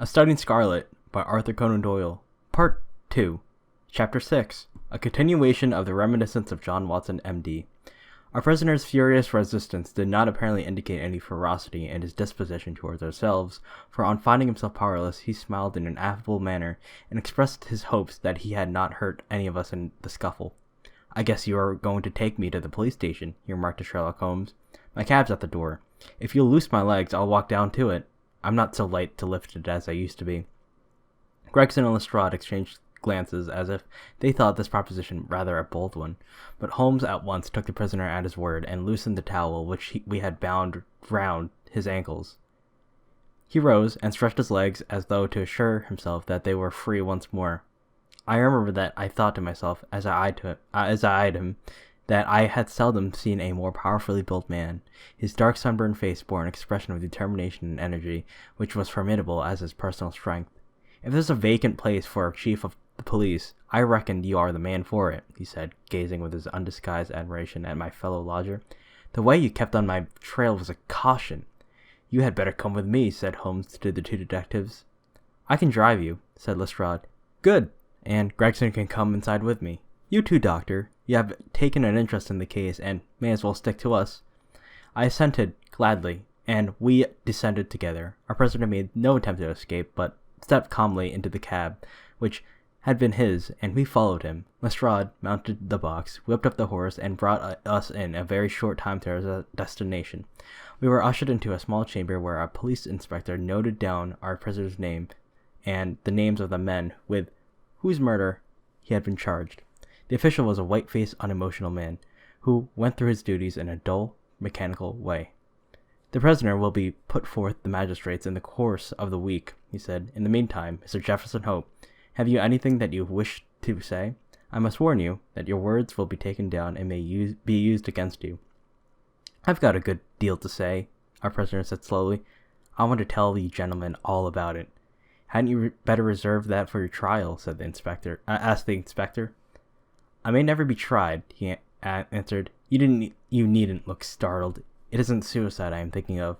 Studying Scarlet by Arthur Conan Doyle, Part 2, Chapter 6, a continuation of the reminiscence of John Watson, M.D. Our prisoner's furious resistance did not apparently indicate any ferocity in his disposition towards ourselves, for on finding himself powerless, he smiled in an affable manner, and expressed his hopes that he had not hurt any of us in the scuffle. "I guess you are going to take me to the police station," he remarked to Sherlock Holmes. "My cab's at the door. If you'll loose my legs, I'll walk down to it. I'm not so light to lift it as I used to be." Gregson and Lestrade exchanged glances as if they thought this proposition rather a bold one, but Holmes at once took the prisoner at his word and loosened the towel which we had bound round his ankles. He rose and stretched his legs as though to assure himself that they were free once more. I remember that I thought to myself as I eyed him that I had seldom seen a more powerfully built man. His dark sunburned face bore an expression of determination and energy which was formidable as his personal strength. "If there's a vacant place for a chief of the police, I reckon you are the man for it," he said, gazing with his undisguised admiration at my fellow lodger. "The way you kept on my trail was a caution." "You had better come with me," said Holmes to the two detectives. "I can drive you," said Lestrade. "Good, and Gregson can come inside with me. You too, Doctor. You have taken an interest in the case, and may as well stick to us." I assented gladly, and we descended together. Our prisoner made no attempt to escape, but stepped calmly into the cab, which had been his, and we followed him. Lestrade mounted the box, whipped up the horse, and brought us in a very short time to our destination. We were ushered into a small chamber where a police inspector noted down our prisoner's name and the names of the men with whose murder he had been charged. The official was a white-faced, unemotional man, who went through his duties in a dull, mechanical way. "The prisoner will be put forth the magistrates in the course of the week," he said. "In the meantime, Mr. Jefferson Hope, have you anything that you wish to say? I must warn you that your words will be taken down and may be used against you." "I've got a good deal to say," our prisoner said slowly. "I want to tell you gentlemen all about it." "Hadn't you better reserve that for your trial?" said the inspector. Asked the inspector. "I may never be tried," he answered. You needn't look startled. It isn't suicide I am thinking of."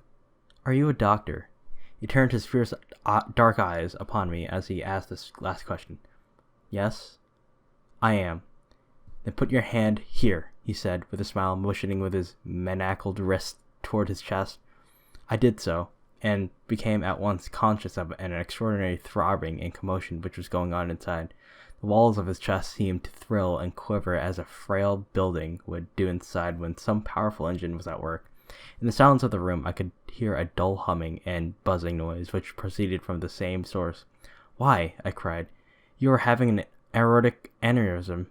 "Are you a doctor?" He turned his fierce dark eyes upon me as he asked this last question. "Yes, I am." "Then put your hand here," he said, with a smile, motioning with his manacled wrist toward his chest. I did so, and became at once conscious of an extraordinary throbbing and commotion which was going on inside. The walls of his chest seemed to thrill and quiver as a frail building would do inside when some powerful engine was at work. In the silence of the room I could hear a dull humming and buzzing noise which proceeded from the same source. "Why," I cried, "you are having an aortic aneurysm."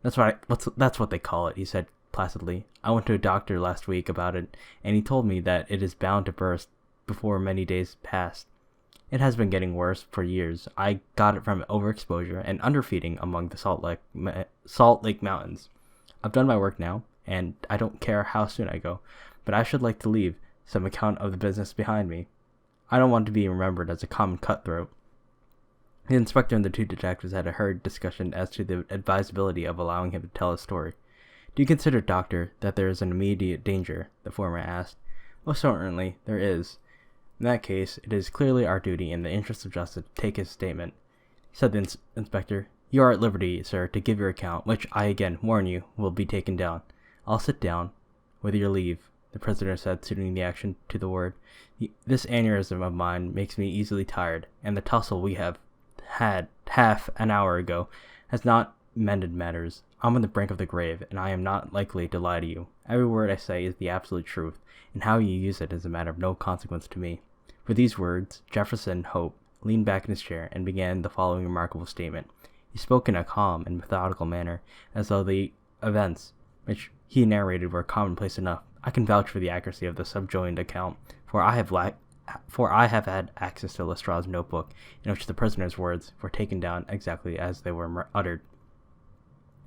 That's what they call it," he said placidly. "I went to a doctor last week about it, and he told me that it is bound to burst before many days pass. It has been getting worse for years. I got it from overexposure and underfeeding among the Salt Lake Mountains. I've done my work now, and I don't care how soon I go, but I should like to leave some account of the business behind me. I don't want to be remembered as a common cutthroat." The inspector and the two detectives had a hurried discussion as to the advisability of allowing him to tell his story. "Do you consider, Doctor, that there is an immediate danger?" the former asked. "Most certainly there is. In that case, it is clearly our duty in the interest of justice to take his statement," said the inspector. "You are at liberty, sir, to give your account, which I again warn you will be taken down." "I'll sit down, with your leave," the prisoner said, suiting the action to the word. "This aneurysm of mine makes me easily tired, and the tussle we have had half an hour ago has not mended matters. I'm on the brink of the grave, and I am not likely to lie to you. Every word I say is the absolute truth, and how you use it is a matter of no consequence to me." With these words, Jefferson Hope leaned back in his chair and began the following remarkable statement. He spoke in a calm and methodical manner, as though the events which he narrated were commonplace enough. I can vouch for the accuracy of the subjoined account, for I have had access to Lestrade's notebook, in which the prisoner's words were taken down exactly as they were uttered.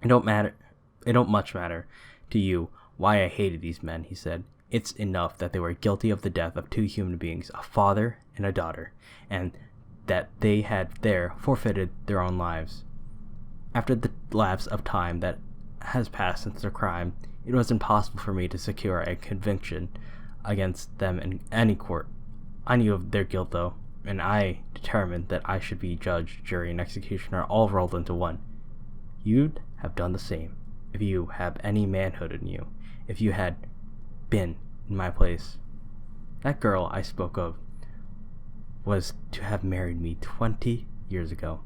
It don't much matter to you why I hated these men," he said. "It's enough that they were guilty of the death of two human beings, a father and a daughter, and that they had there forfeited their own lives. After the lapse of time that has passed since their crime, it was impossible for me to secure a conviction against them in any court. I knew of their guilt, though. and I determined that I should be judge, jury, and executioner all rolled into one. You'd have done the same if you have any manhood in you, if you had been in my place. That girl I spoke of was to have married me 20 years ago.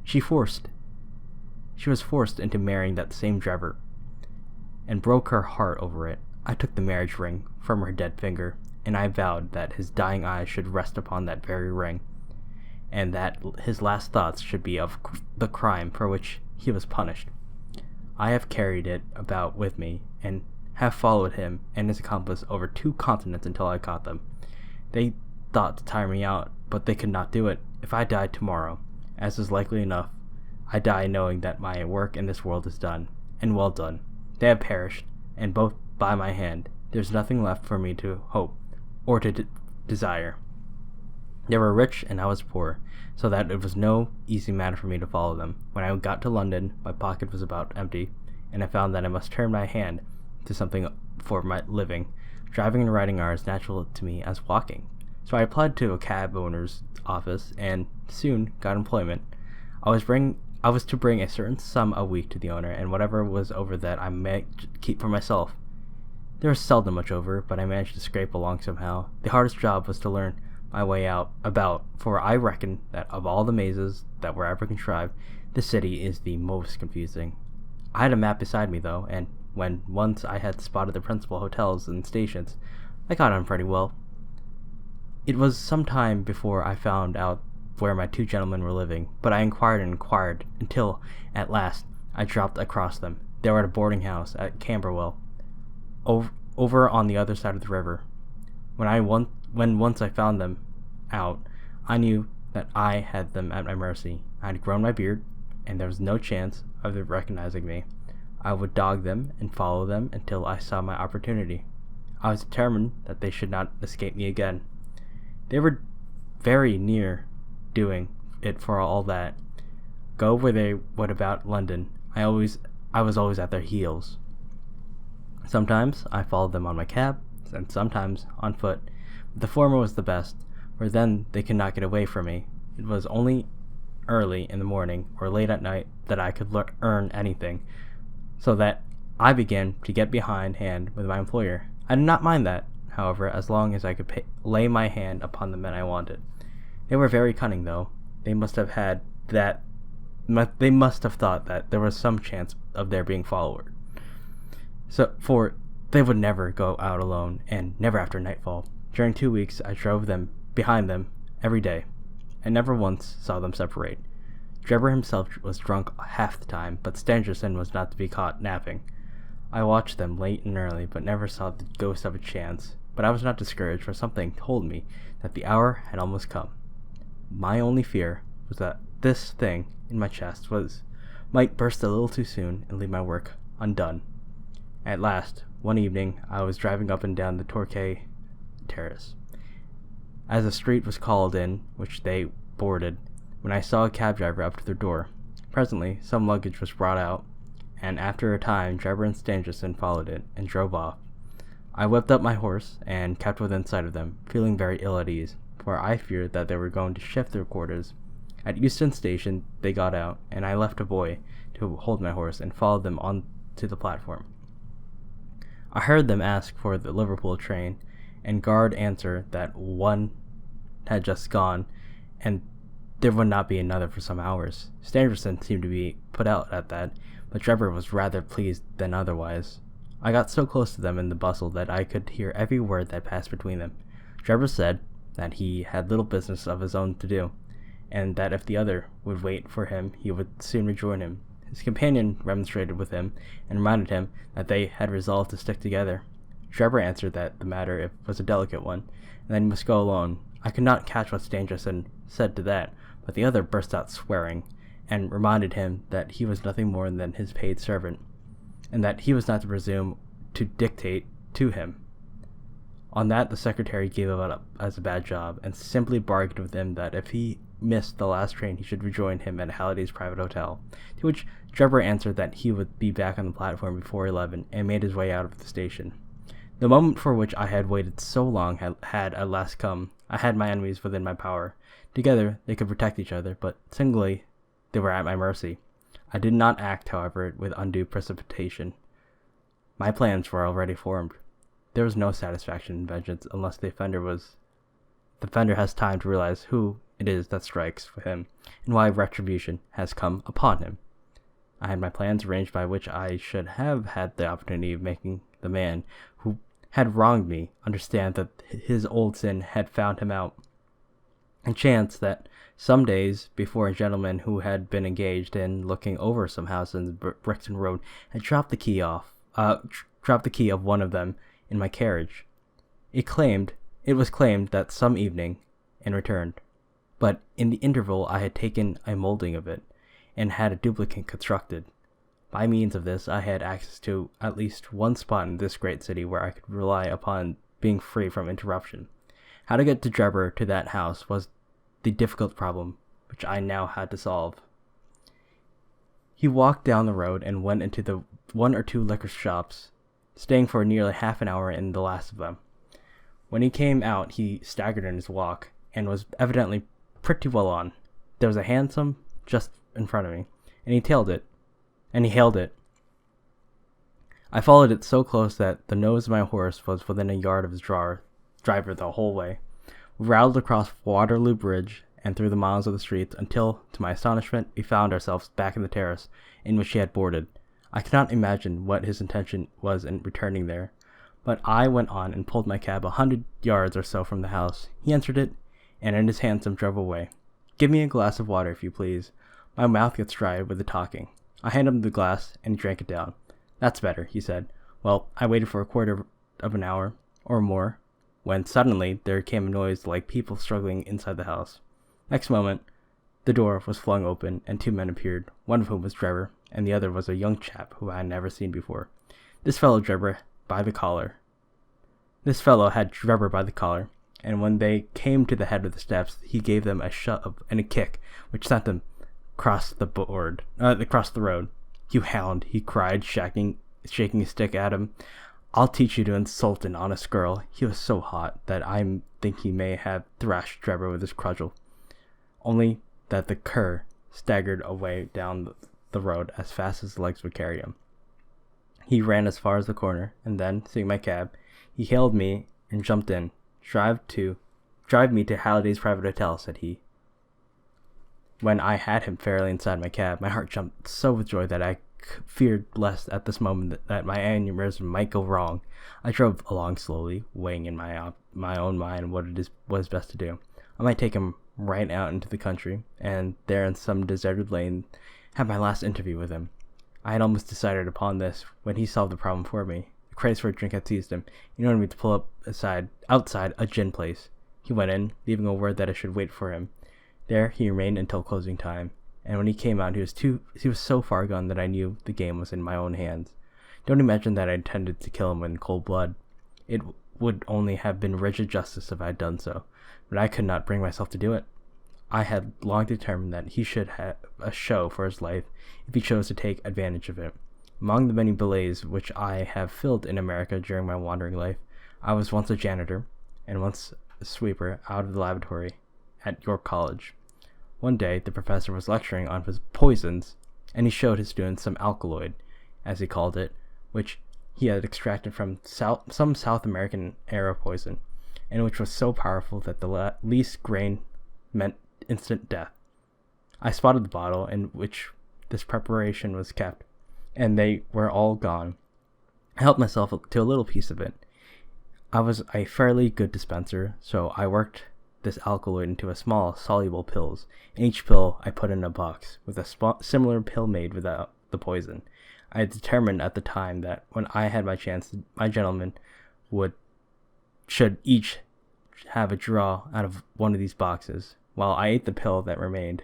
She was forced into marrying that same driver, and broke her heart over it. I took the marriage ring from her dead finger, and I vowed that his dying eyes should rest upon that very ring, and that his last thoughts should be of the crime for which he was punished. I have carried it about with me, and have followed him and his accomplice over 2 continents until I caught them. They thought to tire me out, but they could not do it. If I died tomorrow, as is likely enough, I die knowing that my work in this world is done, and well done. They have perished, and both by my hand. There's nothing left for me to hope, or to desire. They were rich and I was poor, so that it was no easy matter for me to follow them. When I got to London, my pocket was about empty, and I found that I must turn my hand to something for my living. Driving and riding are as natural to me as walking. So I applied to a cab owner's office, and soon got employment. I was to bring a certain sum a week to the owner, and whatever was over that I might keep for myself. There was seldom much over, but I managed to scrape along somehow. The hardest job was to learn my way about, for I reckon that of all the mazes that were ever contrived, the city is the most confusing. I had a map beside me, though, and when once I had spotted the principal hotels and stations, I got on pretty well. It was some time before I found out where my 2 gentlemen were living, but I inquired and inquired until, at last, I dropped across them. They were at a boarding house at Camberwell, over on the other side of the river. When once I found them out, I knew that I had them at my mercy. I had grown my beard, and there was no chance of their recognizing me. I would dog them and follow them until I saw my opportunity. I was determined that they should not escape me again. They were very near doing it for all that. Go where they would about London, I was always at their heels. Sometimes I followed them on my cab, and sometimes on foot. But the former was the best, for then they could not get away from me. It was only early in the morning or late at night that I could earn anything, so that I began to get behindhand with my employer. I did not mind that, however, as long as I could lay my hand upon the men I wanted. They were very cunning, though. They must have thought that there was some chance of their being followed. For they would never go out alone, and never after nightfall. During 2 weeks, I drove them behind them every day, and never once saw them separate. Drebber himself was drunk half the time, but Stangerson was not to be caught napping. I watched them late and early, but never saw the ghost of a chance. But I was not discouraged, for something told me that the hour had almost come. My only fear was that this thing in my chest might burst a little too soon and leave my work undone. At last, one evening, I was driving up and down the Torquay Terrace, as a street was called in which they boarded, when I saw a cab driver up to their door. Presently, some luggage was brought out, and after a time, Drebber and Stangerson followed it and drove off. I whipped up my horse and kept within sight of them, feeling very ill at ease, for I feared that they were going to shift their quarters. At Euston Station, they got out, and I left a boy to hold my horse and followed them on to the platform. I heard them ask for the Liverpool train, and guard answer that one had just gone, and there would not be another for some hours. Stangerson seemed to be put out at that, but Drebber was rather pleased than otherwise. I got so close to them in the bustle that I could hear every word that passed between them. Drebber said that he had little business of his own to do, and that if the other would wait for him, he would soon rejoin him. His companion remonstrated with him, and reminded him that they had resolved to stick together. Drebber answered that the matter was a delicate one, and that he must go alone. I could not catch what Stangerson said to that, but the other burst out swearing, and reminded him that he was nothing more than his paid servant, and that he was not to presume to dictate to him. On that, the secretary gave it up as a bad job, and simply bargained with him that if he missed the last train, he should rejoin him at Halliday's private hotel, to which Drebber answered that he would be back on the platform before 11, and made his way out of the station. The moment for which I had waited so long had at last come. I had my enemies within my power. Together, they could protect each other, but singly, they were at my mercy. I did not act, however, with undue precipitation. My plans were already formed. There was no satisfaction in vengeance unless the offender has time to realize who it is that strikes for him, and why retribution has come upon him. I had my plans arranged by which I should have had the opportunity of making the man who had wronged me understand that his old sin had found him out, and chance that some days before a gentleman who had been engaged in looking over some houses in the Brixton Road had dropped the key of one of them in my carriage. It was claimed that some evening, and returned. But in the interval I had taken a molding of it, and had a duplicate constructed. By means of this I had access to at least one spot in this great city where I could rely upon being free from interruption. How to get to Drebber to that house was the difficult problem which I now had to solve. He walked down the road and went into the 1 or 2 liquor shops, staying for nearly half an hour in the last of them. When he came out, he staggered in his walk, and was evidently pretty well on. There was a hansom just in front of me, and he hailed it. I followed it so close that the nose of my horse was within a yard of his driver the whole way. We rattled across Waterloo Bridge and through the miles of the streets until, to my astonishment, we found ourselves back in the terrace in which he had boarded. I cannot imagine what his intention was in returning there, but I went on and pulled my cab 100 yards or so from the house. He entered it, and in his hansom drove away. "Give me a glass of water, if you please. My mouth gets dry with the talking." I handed him the glass, and he drank it down. "That's better," he said. Well, I waited for a quarter of an hour, or more, when suddenly there came a noise like people struggling inside the house. Next moment, the door was flung open, and 2 men appeared, one of whom was Drebber, and the other was a young chap who I had never seen before. This fellow had Drebber by the collar, and when they came to the head of the steps, he gave them a shove and a kick, which sent them across the road. "You hound," he cried, shaking his stick at him. "I'll teach you to insult an honest girl." He was so hot that I think he may have thrashed Drebber with his cudgel, only that the cur staggered away down the road as fast as his legs would carry him. He ran as far as the corner, and then, seeing my cab, he hailed me and jumped in. Drive me to Halliday's private hotel," said he. When I had him fairly inside my cab, my heart jumped so with joy that I feared lest at this moment that my aneurysm might go wrong. I drove along slowly, weighing in my own mind what it was best to do. I might take him right out into the country, and there in some deserted lane have my last interview with him. I had almost decided upon this when he solved the problem for me. The craze for a drink had seized him. He wanted me to pull up outside a gin place. He went in, leaving a word that I should wait for him. There he remained until closing time, and when he came out, he was so far gone that I knew the game was in my own hands. Don't imagine that I intended to kill him in cold blood. It would only have been rigid justice if I had done so, but I could not bring myself to do it. I had long determined that he should have a show for his life if he chose to take advantage of it. Among the many billets which I have filled in America during my wandering life, I was once a janitor, and once a sweeper out of the lavatory at York College. One day, the professor was lecturing on his poisons, and he showed his students some alkaloid, as he called it, which he had extracted from some South American era poison, and which was so powerful that the least grain meant instant death. I spotted the bottle in which this preparation was kept, and they were all gone. I helped myself to a little piece of it. I was a fairly good dispenser, so I worked this alkaloid into a small, soluble pills, and each pill I put in a box, with a similar pill made without the poison. I had determined at the time that when I had my chance, my gentlemen should each have a draw out of one of these boxes, while I ate the pill that remained.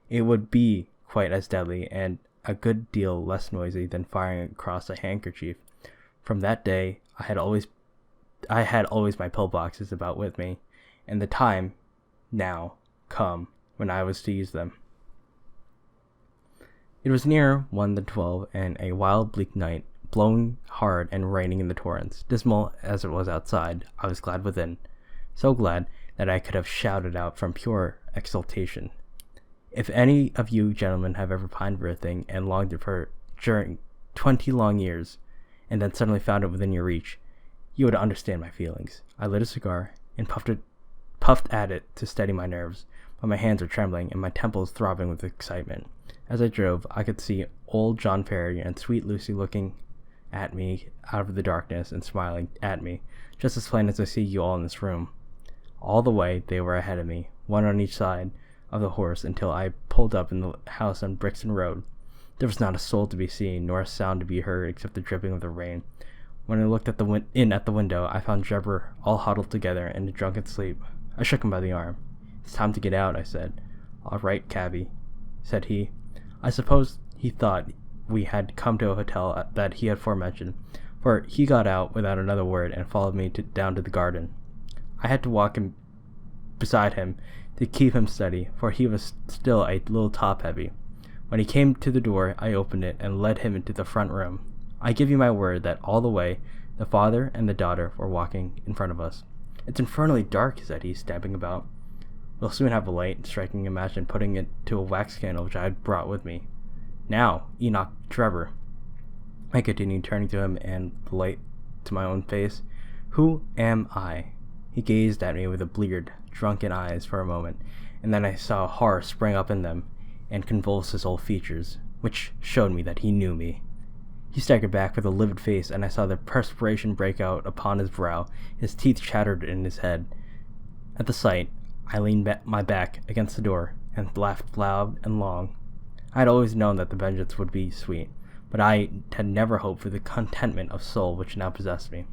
It would be quite as deadly and a good deal less noisy than firing across a handkerchief. From that day, I had always my pill boxes about with me, and the time now come when I was to use them. It was nearer 1 than 12, and a wild bleak night, blowing hard and raining in the torrents. Dismal as it was outside, I was glad within. So glad that I could have shouted out from pure exultation. If any of you gentlemen have ever pined for a thing and longed for it during 20 long years, and then suddenly found it within your reach, you would understand my feelings. I lit a cigar and puffed at it to steady my nerves, but my hands were trembling and my temples throbbing with excitement. As I drove, I could see old John Ferry and sweet Lucy looking at me out of the darkness and smiling at me, just as plain as I see you all in this room. All the way, they were ahead of me, one on each side of the horse, until I pulled up in the house on Brixton Road. There was not a soul to be seen, nor a sound to be heard except the dripping of the rain. When I looked at the window, I found Trevor all huddled together in a drunken sleep. I shook him by the arm. "It's time to get out," I said. "All right, cabby," said he. I suppose he thought we had come to a hotel that he had forementioned, for he got out without another word and followed me down to the garden. I had to walk beside him to keep him steady, for he was still a little top-heavy. When he came to the door, I opened it and led him into the front room. I give you my word that all the way, the father and the daughter were walking in front of us. "It's infernally dark," said he, stamping about. "We'll soon have a light," striking a match and putting it to a wax candle which I had brought with me. "Now, Enoch Trevor," I continued, turning to him and the light to my own face, "who am I?" He gazed at me with a bleared, drunken eyes for a moment, and then I saw horror spring up in them and convulse his whole features, which showed me that he knew me. He staggered back with a livid face, and I saw the perspiration break out upon his brow. His teeth chattered in his head. At the sight, I leaned my back against the door and laughed loud and long. I had always known that the vengeance would be sweet, but I had never hoped for the contentment of soul which now possessed me.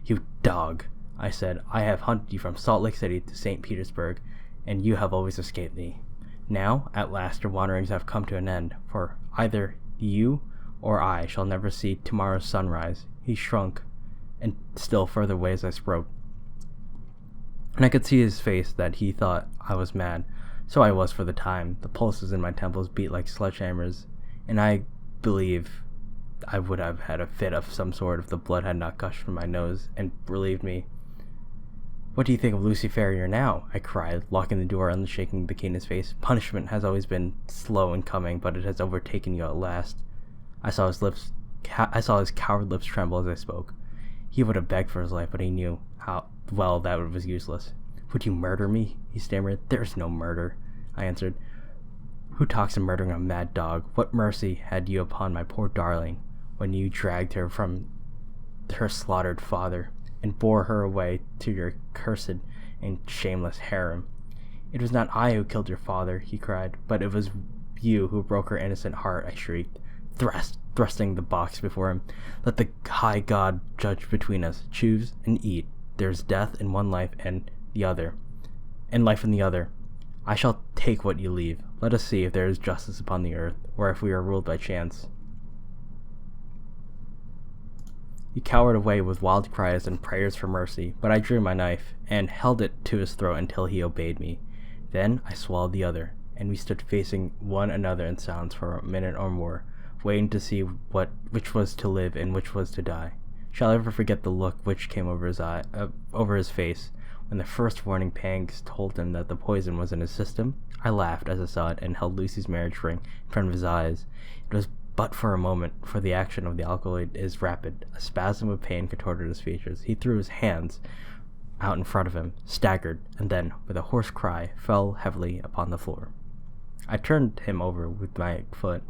"You dog," I said, "I have hunted you from Salt Lake City to St. Petersburg, and you have always escaped me. Now, at last, your wanderings have come to an end, for either you or I shall never see tomorrow's sunrise." He shrunk, and still further away as I spoke, and I could see his face that he thought I was mad. So I was for the time. The pulses in my temples beat like sledgehammers, and I believe I would have had a fit of some sort if the blood had not gushed from my nose and relieved me. "What do you think of Lucy Ferrier now?" I cried, locking the door and shaking the keen in his face. "Punishment has always been slow in coming, but it has overtaken you at last." I saw his coward lips tremble as I spoke. He would have begged for his life, but he knew how well that it was useless. "Would you murder me?" he stammered. "There is no murder," I answered. "Who talks of murdering a mad dog? What mercy had you upon my poor darling when you dragged her from her slaughtered father and bore her away to your cursed and shameless harem?" "It was not I who killed your father," he cried, "but it was you who broke her innocent heart," I shrieked, thrusting the box before him. "Let the high God judge between us. Choose and eat. There is death in one life and life in the other. I shall take what you leave. Let us see if there is justice upon the earth, or if we are ruled by chance." He cowered away with wild cries and prayers for mercy, but I drew my knife and held it to his throat until he obeyed me. Then I swallowed the other, and we stood facing one another in silence for a minute or more, waiting to see which was to live and which was to die. Shall I ever forget the look which came over his face when the first warning pangs told him that the poison was in his system? I laughed as I saw it and held Lucy's marriage ring in front of his eyes. It was but for a moment, for the action of the alkaloid is rapid. A spasm of pain contorted his features. He threw his hands out in front of him, staggered, and then, with a hoarse cry, fell heavily upon the floor. I turned him over with my foot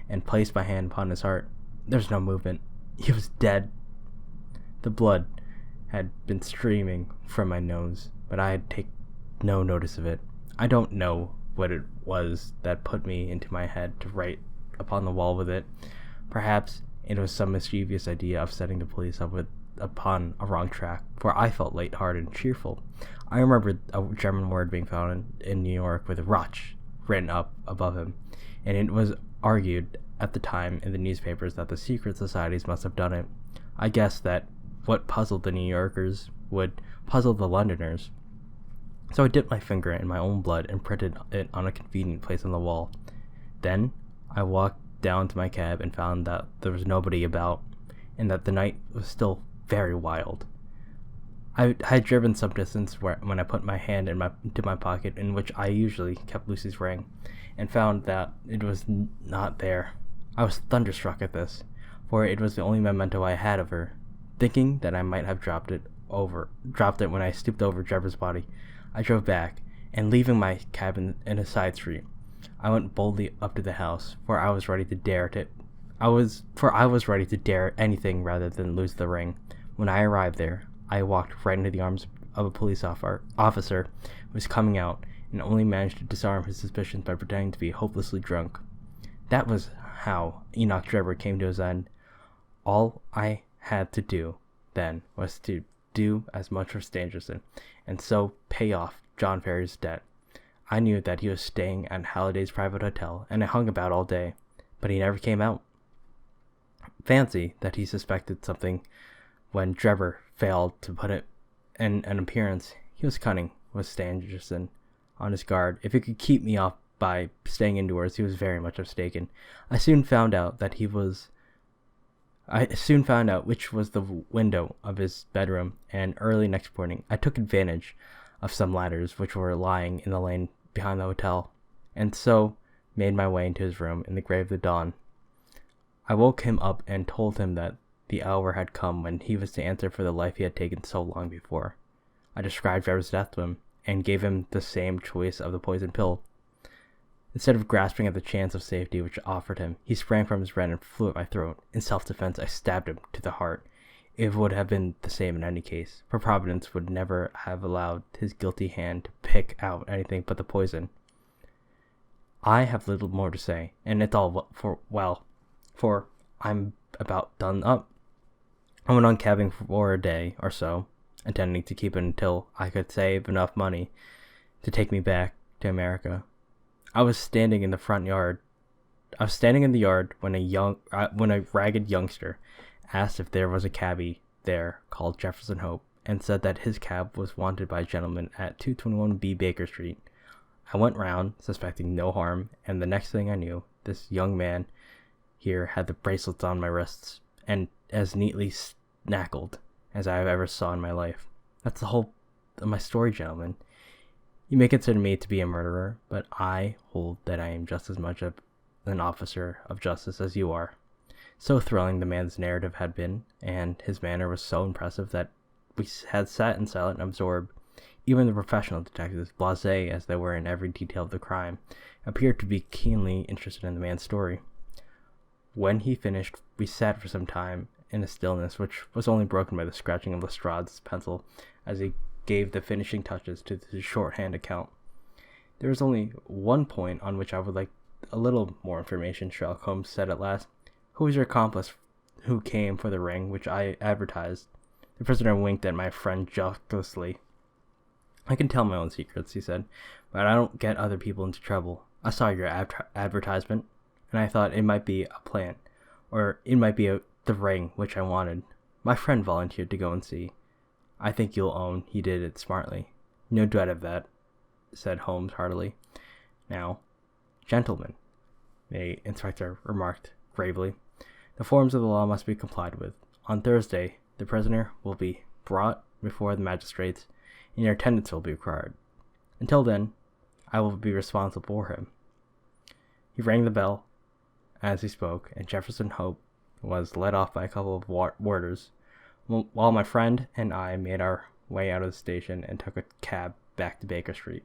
and placed my hand upon his heart. There was no movement. He was dead. The blood had been streaming from my nose, but I had taken no notice of it. I don't know what it was that put me into my head to write upon the wall with it. Perhaps it was some mischievous idea of setting the police upon a wrong track, for I felt light-hearted and cheerful. I remembered a German word being found in New York with Rotch written up above him, and it was argued at the time in the newspapers that the secret societies must have done it. I guessed that what puzzled the New Yorkers would puzzle the Londoners. So I dipped my finger in my own blood and printed it on a convenient place on the wall. Then I walked down to my cab and found that there was nobody about, and that the night was still very wild. I had driven some distance when I put my hand into my pocket, in which I usually kept Lucy's ring, and found that it was not there. I was thunderstruck at this, for it was the only memento I had of her. Thinking that I might have dropped it when I stooped over Trevor's body, I drove back, and leaving my cabin in a side street, I went boldly up to the house, for I was ready to dare anything rather than lose the ring. When I arrived there, I walked right into the arms of a police officer who was coming out, and only managed to disarm his suspicions by pretending to be hopelessly drunk. That was how Enoch Trevor came to his end. All I had to do then was to do as much for Stangerson, and so pay off John Ferry's debt. I knew that he was staying at Halliday's private hotel, and I hung about all day, but he never came out. Fancy that he suspected something when Trevor failed to put it in an appearance. He was cunning, was Stangerson, on his guard. If he could keep me off by staying indoors, he was very much mistaken. I soon found out which was the window of his bedroom, and early next morning I took advantage of some ladders which were lying in the lane behind the hotel, and so made my way into his room in the grey of the dawn. I woke him up and told him that the hour had come when he was to answer for the life he had taken so long before. I described Trevor's death to him, and gave him the same choice of the poison pill. Instead of grasping at the chance of safety which offered him, he sprang from his bed and flew at my throat. In self-defense, I stabbed him to the heart. It would have been the same in any case, for Providence would never have allowed his guilty hand to pick out anything but the poison. I have little more to say, and it's all for I'm about done up. I went on cabbing for a day or so, intending to keep it until I could save enough money to take me back to America. I was standing in the yard when a ragged youngster asked if there was a cabbie there called Jefferson Hope, and said that his cab was wanted by a gentleman at 221B Baker Street. I went round, suspecting no harm, and the next thing I knew, this young man here had the bracelets on my wrists, and as neatly snackled as I have ever saw in my life. That's the whole of my story, gentlemen. You may consider me to be a murderer, but I hold that I am just as much an officer of justice as you are. So thrilling the man's narrative had been, and his manner was so impressive that we had sat in silent and absorbed. Even the professional detectives, blasé as they were in every detail of the crime, appeared to be keenly interested in the man's story. When he finished, we sat for some time in a stillness which was only broken by the scratching of Lestrade's pencil as he gave the finishing touches to the shorthand account. There is only one point on which I would like a little more information, Sherlock Holmes said at last. Who was your accomplice who came for the ring which I advertised? The prisoner winked at my friend jocosely. I can tell my own secrets, he said, but I don't get other people into trouble. I saw your advertisement, and I thought it might be a plant, or it might be the ring which I wanted. My friend volunteered to go and see. I think you'll own he did it smartly. No dread of that, said Holmes heartily. Now, gentlemen, the inspector remarked gravely, the forms of the law must be complied with. On Thursday, the prisoner will be brought before the magistrates, and your attendance will be required. Until then, I will be responsible for him. He rang the bell as he spoke, and Jefferson Hope was led off by a couple of warders, while my friend and I made our way out of the station and took a cab back to Baker Street.